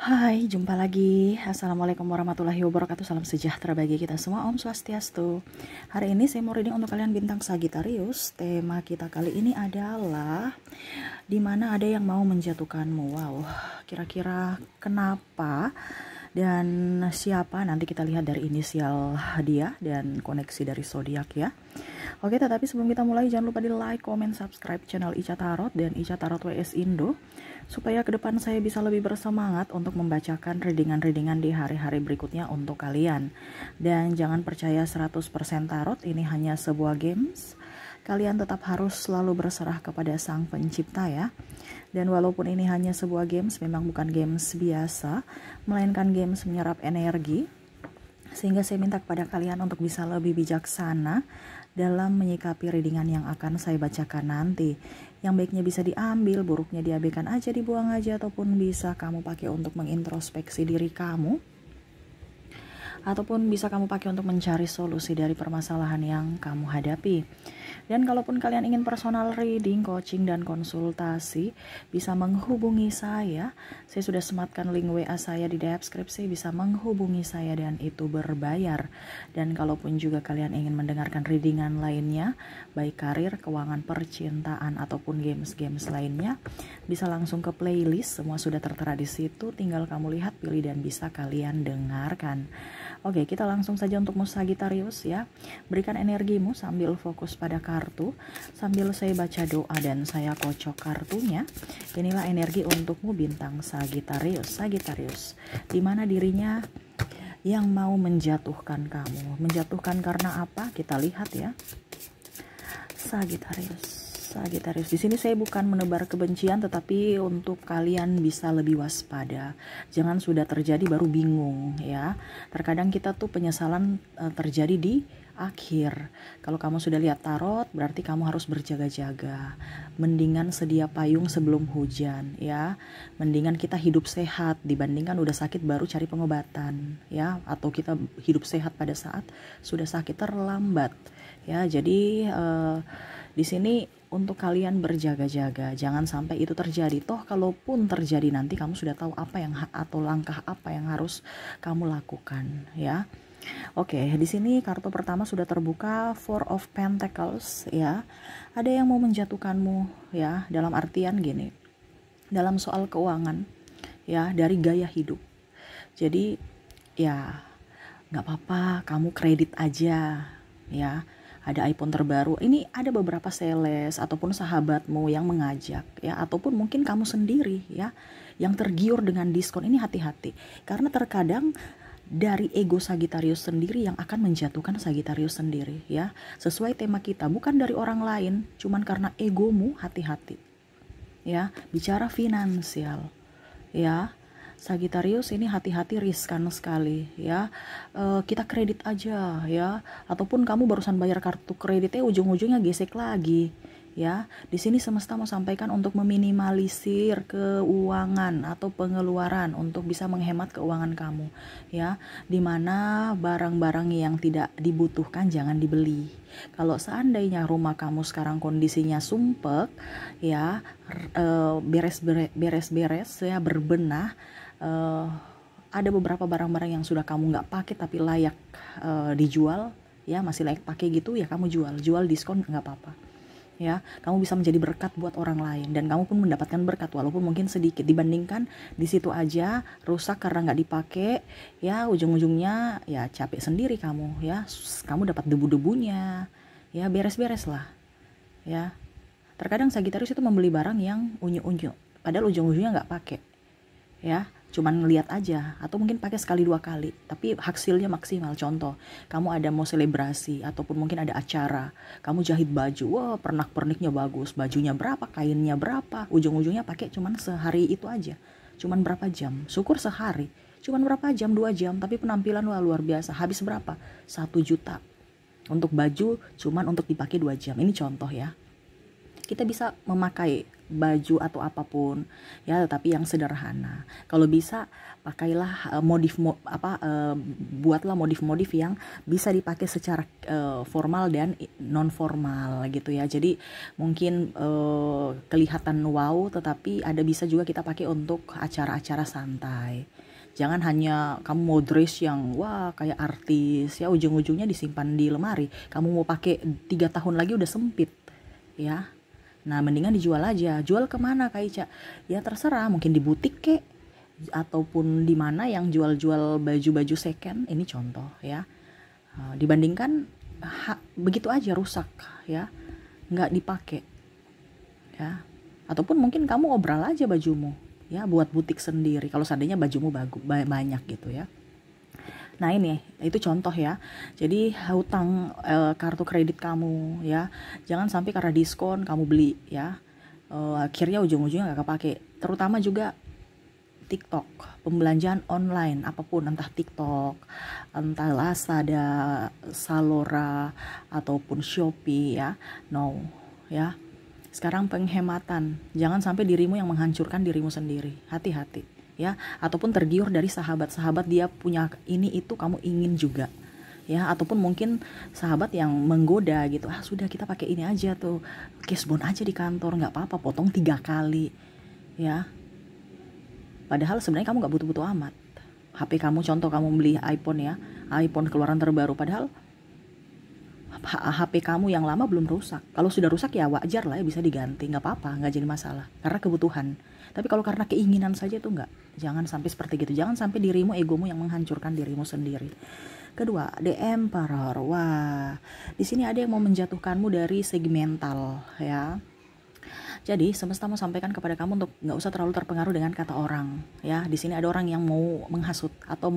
Hai, jumpa lagi. Assalamualaikum warahmatullahi wabarakatuh. Salam sejahtera bagi kita semua. Om Swastiastu. Hari ini saya mau reading untuk kalian bintang Sagittarius. Tema kita kali ini adalah dimana ada yang mau menjatuhkanmu. Wow, kira-kira kenapa dan siapa? Nanti kita lihat dari inisial dia dan koneksi dari zodiak ya. Oke, tetapi sebelum kita mulai jangan lupa di like, comment, subscribe channel Ica Tarot dan Ica Tarot WS Indo supaya ke depan saya bisa lebih bersemangat untuk membacakan readingan-readingan di hari-hari berikutnya untuk kalian. Dan jangan percaya 100% tarot, ini hanya sebuah games. Kalian tetap harus selalu berserah kepada Sang Pencipta ya. Dan walaupun ini hanya sebuah games, memang bukan games biasa, melainkan games menyerap energi. Sehingga saya minta kepada kalian untuk bisa lebih bijaksana dalam menyikapi readingan yang akan saya bacakan nanti. Yang baiknya bisa diambil, buruknya diabaikan aja, dibuang aja, ataupun bisa kamu pakai untuk mengintrospeksi diri kamu. Ataupun bisa kamu pakai untuk mencari solusi dari permasalahan yang kamu hadapi. Dan kalaupun kalian ingin personal reading, coaching, dan konsultasi, bisa menghubungi saya. Saya sudah sematkan link WA saya di deskripsi, bisa menghubungi saya dan itu berbayar. Dan kalaupun juga kalian ingin mendengarkan readingan lainnya, baik karir, keuangan, percintaan, ataupun games-games lainnya, bisa langsung ke playlist, semua sudah tertera di situ, tinggal kamu lihat, pilih, dan bisa kalian dengarkan. Oke, kita langsung saja untuk Sagittarius ya. Berikan energimu sambil fokus pada kartu, sambil saya baca doa dan saya kocok kartunya. Inilah energi untukmu bintang Sagittarius. Sagittarius, dimana dirinya yang mau menjatuhkan kamu. Menjatuhkan karena apa? Kita lihat ya. Sagittarius. Sagittarius, di sini saya bukan menebar kebencian, tetapi untuk kalian bisa lebih waspada. Jangan sudah terjadi baru bingung ya. Terkadang kita tuh penyesalan terjadi di akhir. Kalau kamu sudah lihat tarot, berarti kamu harus berjaga-jaga. Mendingan sedia payung sebelum hujan ya. Mendingan kita hidup sehat dibandingkan udah sakit baru cari pengobatan ya. Atau kita hidup sehat pada saat sudah sakit, terlambat ya. Jadi di sini untuk kalian berjaga-jaga, jangan sampai itu terjadi. Toh kalaupun terjadi nanti kamu sudah tahu apa yang atau langkah apa yang harus kamu lakukan ya. Oke, di sini kartu pertama sudah terbuka, Four of Pentacles ya. Ada yang mau menjatuhkanmu ya, dalam artian gini. Dalam soal keuangan ya, dari gaya hidup. Jadi ya nggak apa-apa, kamu kredit aja ya. Ada iPhone terbaru, ini ada beberapa sales ataupun sahabatmu yang mengajak ya, ataupun mungkin kamu sendiri ya yang tergiur dengan diskon. Ini hati-hati, karena terkadang dari ego Sagittarius sendiri yang akan menjatuhkan Sagittarius sendiri ya. Sesuai tema kita, bukan dari orang lain, cuman karena egomu. Hati-hati ya, bicara finansial ya. Sagittarius ini hati-hati, riskan sekali ya. Kita kredit aja ya, ataupun kamu barusan bayar kartu kreditnya ujung-ujungnya gesek lagi ya. Di sini semesta mau sampaikan untuk meminimalisir keuangan atau pengeluaran untuk bisa menghemat keuangan kamu ya. Dimana barang-barang yang tidak dibutuhkan jangan dibeli. Kalau seandainya rumah kamu sekarang kondisinya sumpek ya, beres-beres ya, berbenah. Ada beberapa barang-barang yang sudah kamu nggak pakai tapi layak dijual ya, masih layak pakai gitu ya, kamu jual diskon nggak apa-apa ya. Kamu bisa menjadi berkat buat orang lain dan kamu pun mendapatkan berkat walaupun mungkin sedikit, dibandingkan di situ aja rusak karena nggak dipakai ya, ujung-ujungnya ya capek sendiri kamu ya. Kamu dapat debu-debunya ya, beres-beres lah ya. Terkadang Sagittarius itu membeli barang yang unyu-unyu padahal ujung-ujungnya nggak pakai ya, cuman ngeliat aja, atau mungkin pakai sekali dua kali tapi hasilnya maksimal. Contoh, kamu ada mau selebrasi ataupun mungkin ada acara, kamu jahit baju, wah pernak-perniknya bagus, bajunya berapa, kainnya berapa, ujung-ujungnya pakai cuman sehari itu aja, cuman berapa jam, syukur sehari, cuman berapa jam, 2 jam, tapi penampilan wah luar biasa, habis berapa, 1 juta untuk baju cuman untuk dipakai 2 jam. Ini contoh ya. Kita bisa memakai baju atau apapun ya, tetapi yang sederhana. Kalau bisa pakailah buatlah modif-modif yang bisa dipakai secara formal dan non formal gitu ya. Jadi mungkin kelihatan wow, tetapi bisa juga kita pakai untuk acara-acara santai. Jangan hanya kamu mau dress yang wah kayak artis ya, ujung-ujungnya disimpan di lemari. Kamu mau pakai 3 tahun lagi udah sempit ya. Nah, mendingan dijual aja. Jual kemana Kak Ica? Ya terserah, mungkin di butik kek, ataupun di mana yang jual-jual baju-baju second. Ini contoh ya. Dibandingkan begitu aja rusak ya, nggak dipakai ya. Ataupun mungkin kamu obral aja bajumu ya, buat butik sendiri. Kalau seandainya bajumu banyak gitu ya. Nah ini itu contoh ya. Jadi hutang kartu kredit kamu ya, jangan sampai karena diskon kamu beli ya, akhirnya ujung-ujungnya nggak kepake. Terutama juga TikTok, pembelanjaan online apapun, entah TikTok, entah Lazada, Zalora, ataupun Shopee ya. No ya. Sekarang penghematan, jangan sampai dirimu yang menghancurkan dirimu sendiri. Hati-hati ya, ataupun tergiur dari sahabat-sahabat dia punya ini itu kamu ingin juga ya, ataupun mungkin sahabat yang menggoda gitu, sudah kita pakai ini aja tuh, cashbon aja di kantor nggak apa-apa, potong 3 kali ya, padahal sebenarnya kamu nggak butuh-butuh amat. HP kamu, contoh kamu beli iPhone ya, iPhone keluaran terbaru, padahal HP kamu yang lama belum rusak. Kalau sudah rusak ya wajar lah ya, bisa diganti, nggak apa-apa, nggak jadi masalah karena kebutuhan. Tapi kalau karena keinginan saja itu enggak. Jangan sampai seperti gitu. Jangan sampai dirimu, egomu yang menghancurkan dirimu sendiri. Kedua, The Emperor. Wah, di sini ada yang mau menjatuhkanmu dari segi mental ya. Jadi semesta mau sampaikan kepada kamu untuk nggak usah terlalu terpengaruh dengan kata orang ya. Di sini ada orang yang mau menghasut atau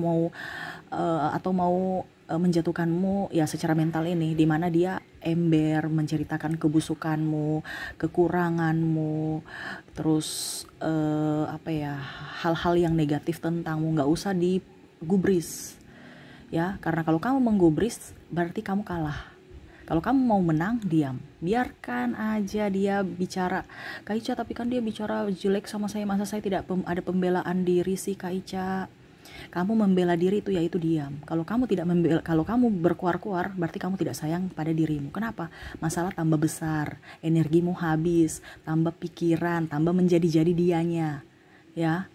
mau menjatuhkanmu ya secara mental ini, dimana dia ember menceritakan kebusukanmu, kekuranganmu, terus hal-hal yang negatif tentangmu. Nggak usah digubris ya, karena kalau kamu menggubris berarti kamu kalah. Kalau kamu mau menang, diam, biarkan aja dia bicara. Kak Ica, tapi kan dia bicara jelek sama saya, masa saya tidak ada pembelaan diri sih Kak Ica? Kamu membela diri itu yaitu diam. Kalau kamu tidak kalau kamu berkuar-kuar, berarti kamu tidak sayang pada dirimu. Kenapa? Masalah tambah besar, energimu habis, tambah pikiran, tambah menjadi-jadi dianya. Ya.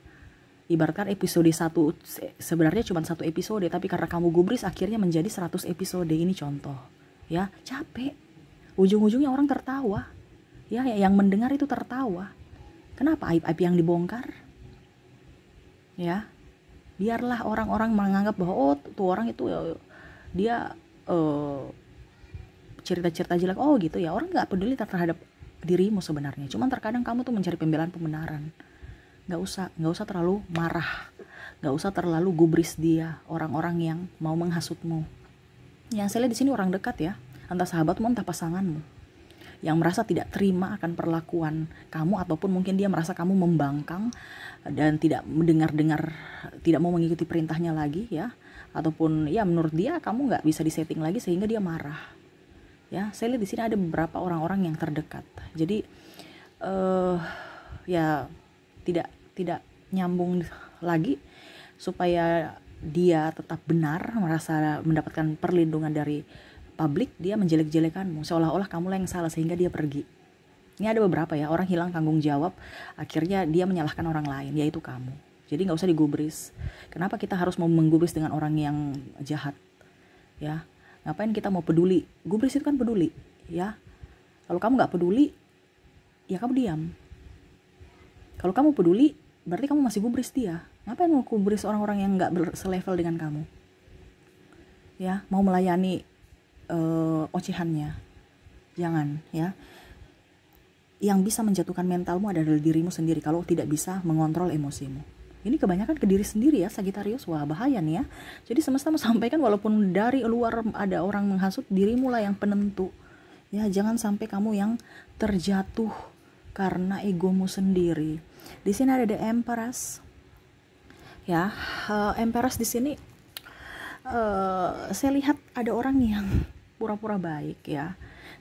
Ibaratkan episode 1 sebenarnya cuma 1 episode, tapi karena kamu gubris akhirnya menjadi 100 episode. Ini contoh. Ya, capek. Ujung-ujungnya orang tertawa. Ya, yang mendengar itu tertawa. Kenapa? Aib-aib yang dibongkar. Ya. Biarlah orang-orang menganggap bahwa tuh orang itu dia cerita-cerita jelek, gitu ya. Orang nggak peduli terhadap dirimu sebenarnya. Cuman terkadang kamu tuh mencari pembenaran. Nggak usah terlalu marah, nggak usah terlalu gubris dia, orang-orang yang mau menghasutmu. Yang saya lihat di sini orang dekat ya, entah sahabatmu entah pasanganmu, yang merasa tidak terima akan perlakuan kamu, ataupun mungkin dia merasa kamu membangkang dan tidak mendengar, tidak mau mengikuti perintahnya lagi ya, ataupun ya menurut dia kamu nggak bisa disetting lagi sehingga dia marah ya. Saya lihat di sini ada beberapa orang-orang yang terdekat, jadi ya tidak nyambung lagi supaya dia tetap benar, merasa mendapatkan perlindungan dari publik, dia menjelek-jelekanmu seolah-olah kamu yang salah sehingga dia pergi. Ini ada beberapa ya, orang hilang tanggung jawab, akhirnya dia menyalahkan orang lain, yaitu kamu. Jadi nggak usah digubris. Kenapa kita harus mau menggubris dengan orang yang jahat? Ya, ngapain kita mau peduli? Gubris itu kan peduli, ya. Kalau kamu nggak peduli, ya kamu diam. Kalau kamu peduli, berarti kamu masih gubris dia. Ngapain mau gubris orang-orang yang nggak selevel dengan kamu? Ya, mau melayani ocehannya, jangan ya. Yang bisa menjatuhkan mentalmu adalah dirimu sendiri kalau tidak bisa mengontrol emosimu. Ini kebanyakan ke diri sendiri ya, Sagittarius. Wah, bahaya nih ya. Jadi semesta mau sampaikan, walaupun dari luar ada orang menghasut, dirimu lah yang penentu ya. Jangan sampai kamu yang terjatuh karena egomu sendiri. Di sini ada The Empress ya. Empress di sini saya lihat ada orang yang pura-pura baik ya.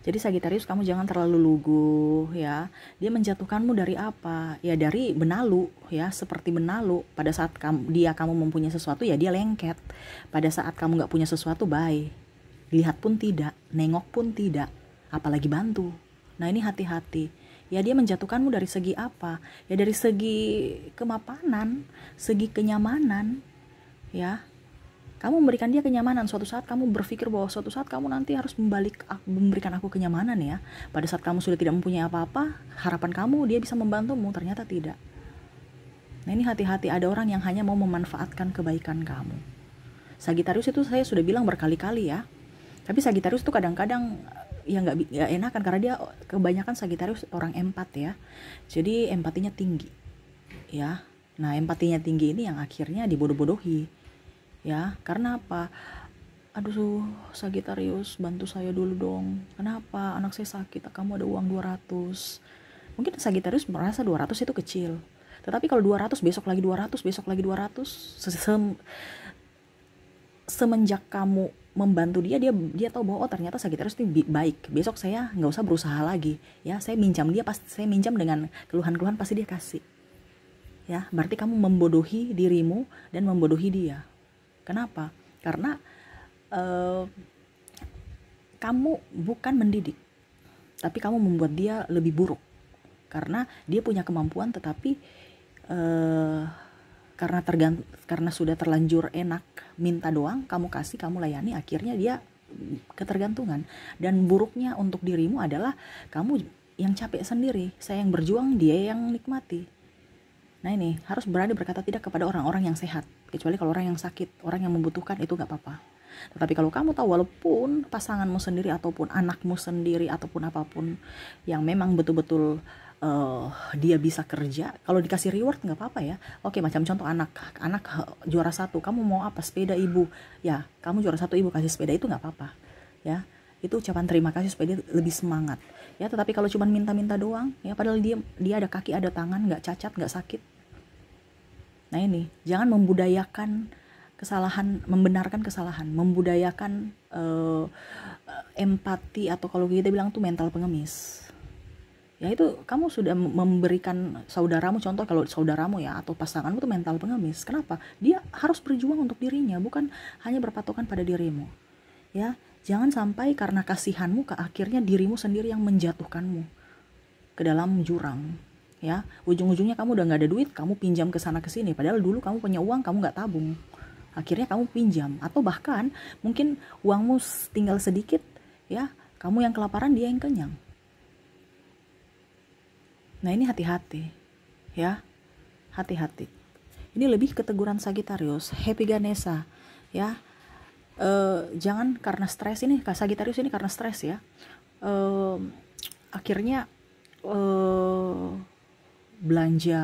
Jadi Sagitarius, kamu jangan terlalu lugu ya. Dia menjatuhkanmu dari apa? Ya dari benalu ya, seperti benalu. Pada saat kamu mempunyai sesuatu ya dia lengket. Pada saat kamu nggak punya sesuatu, bye. Lihat pun tidak, nengok pun tidak, apalagi bantu. Nah ini hati-hati. Ya dia menjatuhkanmu dari segi apa? Ya dari segi kemapanan, segi kenyamanan ya. Kamu memberikan dia kenyamanan, suatu saat kamu berpikir bahwa suatu saat kamu nanti harus memberikan aku kenyamanan ya. Pada saat kamu sudah tidak mempunyai apa-apa, harapan kamu dia bisa membantumu, ternyata tidak. Nah ini hati-hati, ada orang yang hanya mau memanfaatkan kebaikan kamu. Sagitarius itu saya sudah bilang berkali-kali ya. Tapi Sagitarius itu kadang-kadang ya nggak enakan karena dia kebanyakan Sagitarius orang empat ya. Jadi empatinya tinggi ya. Nah empatinya tinggi ini yang akhirnya dibodoh-bodohi. Ya, karena apa? Aduh, Sagitarius, bantu saya dulu dong. Kenapa? Anak saya sakit, kamu ada uang 200. Mungkin Sagitarius merasa 200 itu kecil. Tetapi kalau 200, besok lagi 200, besok lagi 200. Semenjak kamu membantu dia tahu bahwa oh ternyata Sagitarius ini baik. Besok saya nggak usah berusaha lagi. Ya, saya minjam dia, pasti saya minjam dengan keluhan-keluhan pasti dia kasih. Ya, berarti kamu membodohi dirimu dan membodohi dia. Kenapa? Karena kamu bukan mendidik, tapi kamu membuat dia lebih buruk. Karena dia punya kemampuan, tetapi karena sudah terlanjur enak minta doang, kamu kasih, kamu layani, akhirnya dia ketergantungan. Dan buruknya untuk dirimu adalah kamu yang capek sendiri, saya yang berjuang, dia yang nikmati. Nah ini harus berani berkata tidak kepada orang-orang yang sehat, kecuali kalau orang yang sakit, orang yang membutuhkan itu gak apa-apa. Tetapi kalau kamu tahu walaupun pasanganmu sendiri ataupun anakmu sendiri ataupun apapun yang memang betul-betul dia bisa kerja, kalau dikasih reward nggak apa-apa ya. Oke, macam contoh anak juara 1, kamu mau apa? Sepeda ibu. Ya, kamu juara 1, ibu kasih sepeda, itu nggak apa-apa. Ya, itu ucapan terima kasih supaya dia lebih semangat. Ya, tetapi kalau cuma minta-minta doang, ya padahal dia ada kaki ada tangan, nggak cacat, nggak sakit. Nah ini, jangan membudayakan kesalahan, membenarkan kesalahan, membudayakan empati atau kalau kita bilang tuh mental pengemis. Ya itu kamu sudah memberikan saudaramu, contoh kalau saudaramu ya atau pasanganmu tuh mental pengemis. Kenapa? Dia harus berjuang untuk dirinya, bukan hanya berpatokan pada dirimu. Ya, jangan sampai karena kasihanmu ke akhirnya dirimu sendiri yang menjatuhkanmu ke dalam jurang. Ya, ujung-ujungnya kamu udah nggak ada duit, kamu pinjam ke sana ke sini. Padahal dulu kamu punya uang, kamu nggak tabung. Akhirnya kamu pinjam, atau bahkan mungkin uangmu tinggal sedikit, ya, kamu yang kelaparan, dia yang kenyang. Nah ini hati-hati, ya, hati-hati. Ini lebih ke teguran Sagitarius, Happy Ganesha, ya. Jangan karena stres ini, Sagitarius ini karena stres ya. Akhirnya belanja,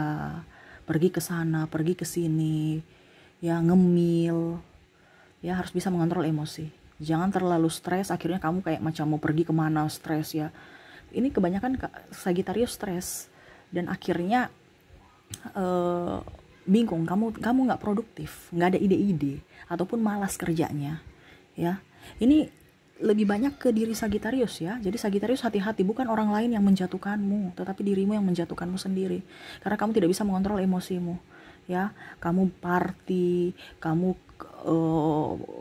pergi ke sana, pergi ke sini, ya ngemil, ya harus bisa mengontrol emosi. Jangan terlalu stres, akhirnya kamu kayak macam mau pergi kemana stres ya. Ini kebanyakan Sagitarius stres dan akhirnya bingung, kamu nggak produktif, nggak ada ide-ide ataupun malas kerjanya, ya. Ini lebih banyak ke diri Sagitarius ya. Jadi Sagitarius hati-hati, bukan orang lain yang menjatuhkanmu, tetapi dirimu yang menjatuhkanmu sendiri. Karena kamu tidak bisa mengontrol emosimu, ya. Kamu party, kamu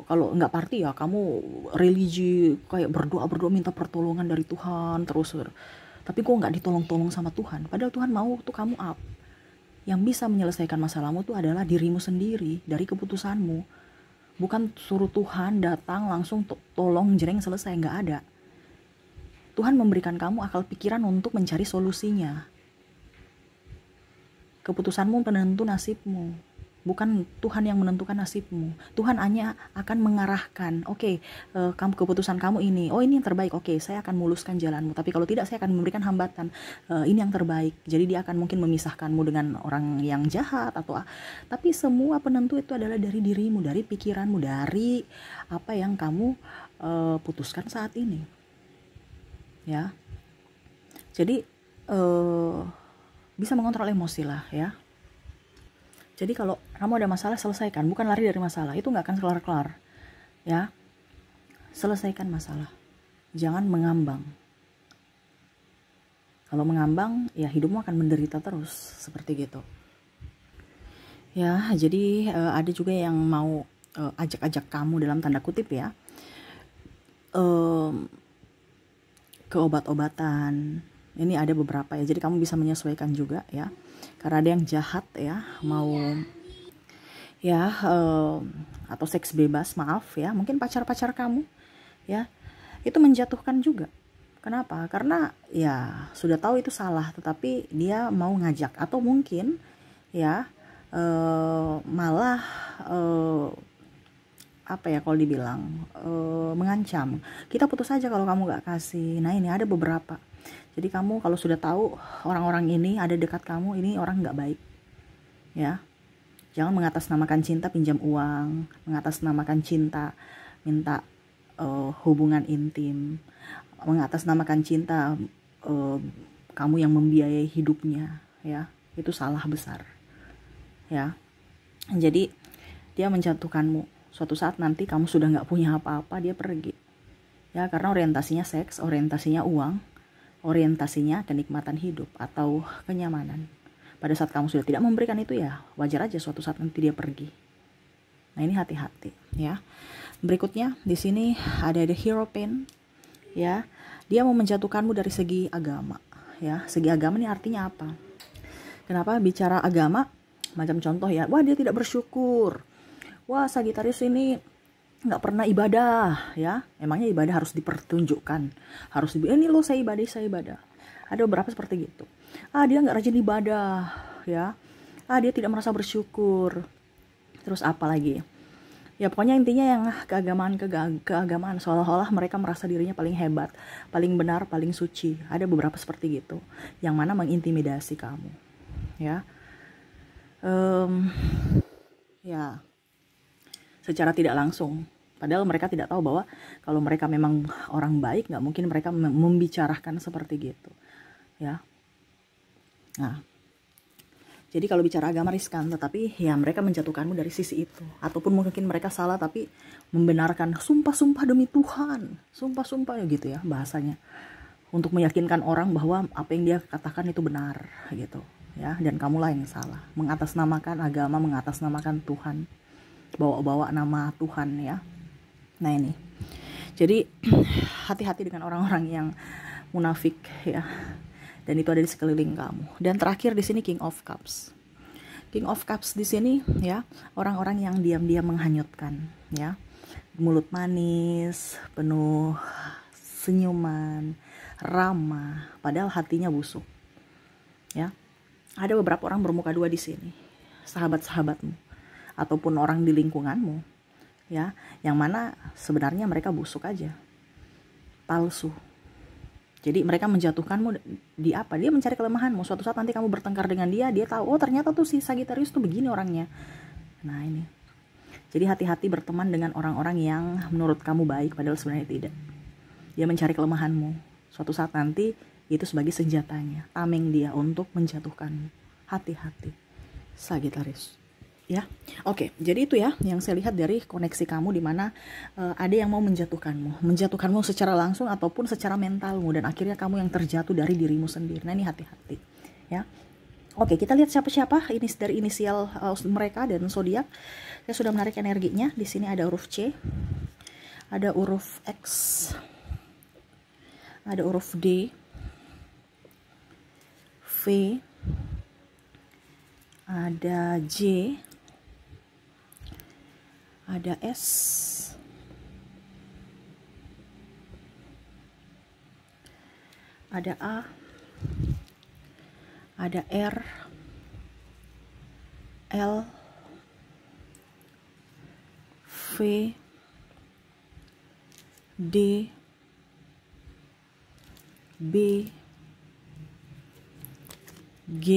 kalau nggak party ya kamu religi, kayak berdoa minta pertolongan dari Tuhan terus. Tapi kok nggak ditolong-tolong sama Tuhan? Padahal Tuhan mau tuh kamu up. Yang bisa menyelesaikan masalahmu tuh adalah dirimu sendiri dari keputusanmu. Bukan suruh Tuhan datang langsung tolong jreng selesai, nggak ada. Tuhan memberikan kamu akal pikiran untuk mencari solusinya. Keputusanmu penentu nasibmu. Bukan Tuhan yang menentukan nasibmu. Tuhan hanya akan mengarahkan. Oke, kamu keputusan kamu ini. Oh ini yang terbaik. Oke, saya akan muluskan jalanmu. Tapi kalau tidak, saya akan memberikan hambatan. Ini yang terbaik. Jadi dia akan mungkin memisahkanmu dengan orang yang jahat atau. Tapi semua penentu itu adalah dari dirimu, dari pikiranmu, dari apa yang kamu putuskan saat ini. Ya. Jadi bisa mengontrol emosi lah ya. Jadi kalau kamu ada masalah, selesaikan, bukan lari dari masalah. Itu nggak akan kelar-kelar, ya. Selesaikan masalah, jangan mengambang, Kalau mengambang, ya hidupmu akan menderita terus, seperti gitu. Ya, jadi ada juga yang mau ajak-ajak kamu dalam tanda kutip ya, ke obat-obatan. Ini ada beberapa ya, jadi kamu bisa menyesuaikan juga ya. Karena ada yang jahat ya, mau ya atau seks bebas, maaf ya, mungkin pacar-pacar kamu ya, itu menjatuhkan juga. Kenapa? Karena ya sudah tahu itu salah, tetapi dia mau ngajak, atau mungkin ya malah apa ya kalau dibilang mengancam, kita putus aja kalau kamu gak kasih. Nah ini ada beberapa. Jadi kamu kalau sudah tahu orang-orang ini ada dekat kamu, ini orang gak baik ya. Jangan mengatasnamakan cinta pinjam uang, mengatasnamakan cinta minta hubungan intim, mengatasnamakan cinta kamu yang membiayai hidupnya ya. Itu salah besar ya. Jadi dia menjatuhkanmu. Suatu saat nanti kamu sudah nggak punya apa-apa, dia pergi ya, karena orientasinya seks, orientasinya uang, orientasinya kenikmatan hidup atau kenyamanan. Pada saat kamu sudah tidak memberikan itu, ya wajar aja suatu saat nanti dia pergi. Nah ini hati-hati ya. Berikutnya di sini ada the hero pain ya. Dia mau menjatuhkanmu dari segi agama ya. Segi agama ini artinya apa? Kenapa bicara agama? Macam contoh ya, wah dia tidak bersyukur. Wah Sagitarius ini nggak pernah ibadah ya. Emangnya ibadah harus dipertunjukkan? Harus ini loh saya ibadah. Ada beberapa seperti gitu. Dia nggak rajin ibadah ya. Dia tidak merasa bersyukur. Terus apa lagi? Ya pokoknya intinya yang keagamaan seolah-olah mereka merasa dirinya paling hebat, paling benar, paling suci. Ada beberapa seperti gitu yang mana mengintimidasi kamu ya. Ya secara tidak langsung, padahal mereka tidak tahu bahwa kalau mereka memang orang baik, nggak mungkin mereka membicarakan seperti gitu ya. Nah jadi kalau bicara agama riskan, tetapi ya mereka menjatuhkanmu dari sisi itu. Ataupun mungkin mereka salah tapi membenarkan, sumpah-sumpah demi Tuhan, sumpah-sumpah ya gitu ya bahasanya, untuk meyakinkan orang bahwa apa yang dia katakan itu benar gitu ya. Dan kamulah yang salah, mengatasnamakan agama, mengatasnamakan Tuhan, bawa-bawa nama Tuhan ya. Nah ini, jadi hati-hati dengan orang-orang yang munafik ya. Dan itu ada di sekeliling kamu. Dan terakhir di sini King of Cups. King of Cups di sini ya, orang-orang yang diam-diam menghanyutkan ya. Mulut manis, penuh senyuman, ramah, padahal hatinya busuk. Ya. Ada beberapa orang bermuka dua di sini. Sahabat-sahabatmu ataupun orang di lingkunganmu ya, yang mana sebenarnya mereka busuk aja. Palsu. Jadi mereka menjatuhkanmu di apa? Dia mencari kelemahanmu. Suatu saat nanti kamu bertengkar dengan dia, dia tahu, oh ternyata tuh si Sagittarius tuh begini orangnya. Nah ini. Jadi hati-hati berteman dengan orang-orang yang menurut kamu baik, padahal sebenarnya tidak. Dia mencari kelemahanmu. Suatu saat nanti itu sebagai senjatanya. Tameng dia untuk menjatuhkanmu. Hati-hati Sagittarius. Ya, oke. Jadi itu ya yang saya lihat dari koneksi kamu, di mana ada yang mau menjatuhkanmu secara langsung ataupun secara mentalmu, dan akhirnya kamu yang terjatuh dari dirimu sendiri. Nah ini hati-hati ya. Oke, kita lihat siapa-siapa ini dari inisial mereka dan zodiak. Saya sudah menarik energinya. Di sini ada huruf C, ada huruf X, ada huruf D, V, ada J, ada S, ada A, ada R, L, V, D, B, G,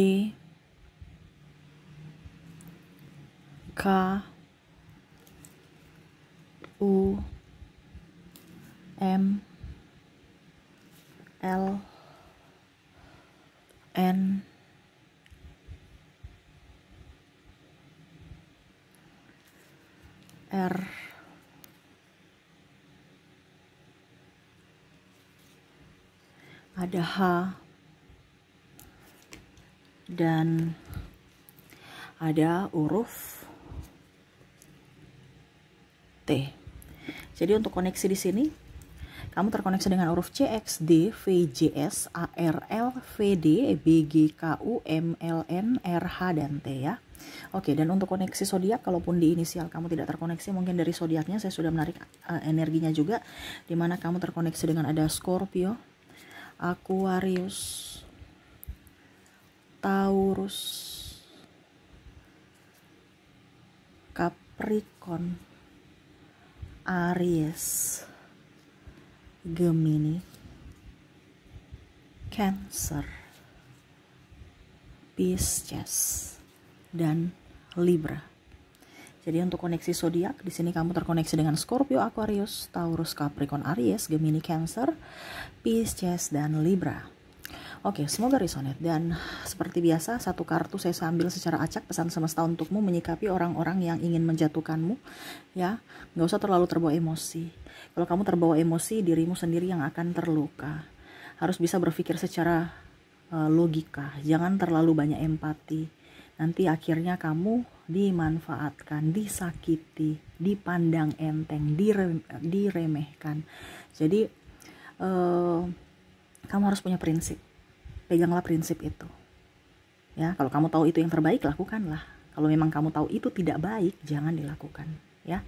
K, U, M, L, N, R, ada H, dan ada huruf T. Jadi untuk koneksi di sini kamu terkoneksi dengan huruf C, X, D, V, J, S, A, R, L, V, D, B, G, K, U, M, L, N, R, H, dan T ya. Oke, dan untuk koneksi zodiak, kalaupun di inisial kamu tidak terkoneksi, mungkin dari zodiaknya saya sudah menarik energinya juga, dimana kamu terkoneksi dengan ada Scorpio, Aquarius, Taurus, Capricorn, Aries, Gemini, Cancer, Pisces, dan Libra. Jadi untuk koneksi zodiak di sini kamu terkoneksi dengan Scorpio, Aquarius, Taurus, Capricorn, Aries, Gemini, Cancer, Pisces, dan Libra. Oke, semoga resonate. Dan seperti biasa, satu kartu saya sambil secara acak, pesan semesta untukmu menyikapi orang-orang yang ingin menjatuhkanmu. Ya, nggak usah terlalu terbawa emosi. Kalau kamu terbawa emosi, dirimu sendiri yang akan terluka. Harus bisa berpikir secara logika. Jangan terlalu banyak empati. Nanti akhirnya kamu dimanfaatkan, disakiti, dipandang enteng, diremehkan. Jadi kamu harus punya prinsip. Peganglah prinsip itu. Ya, kalau kamu tahu itu yang terbaik, lakukanlah. Kalau memang kamu tahu itu tidak baik, jangan dilakukan. Ya,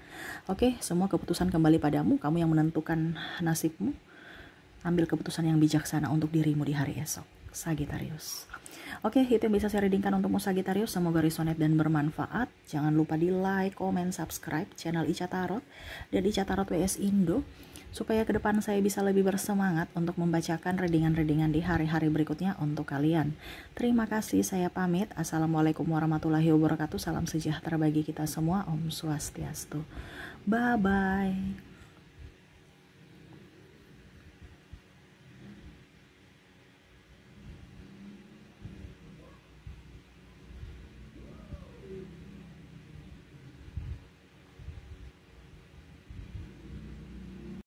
oke, semua keputusan kembali padamu. Kamu yang menentukan nasibmu. Ambil keputusan yang bijaksana untuk dirimu di hari esok, Sagittarius. Oke, itu yang bisa saya readingkan untukmu Sagittarius. Semoga resonate dan bermanfaat. Jangan lupa di like, comment, subscribe channel Ica Tarot dan Ica Tarot WS Indo, supaya ke depan saya bisa lebih bersemangat untuk membacakan readingan-readingan di hari-hari berikutnya untuk kalian. Terima kasih, saya pamit. Assalamualaikum warahmatullahi wabarakatuh. Salam sejahtera bagi kita semua. Om Swastiastu. Bye-bye.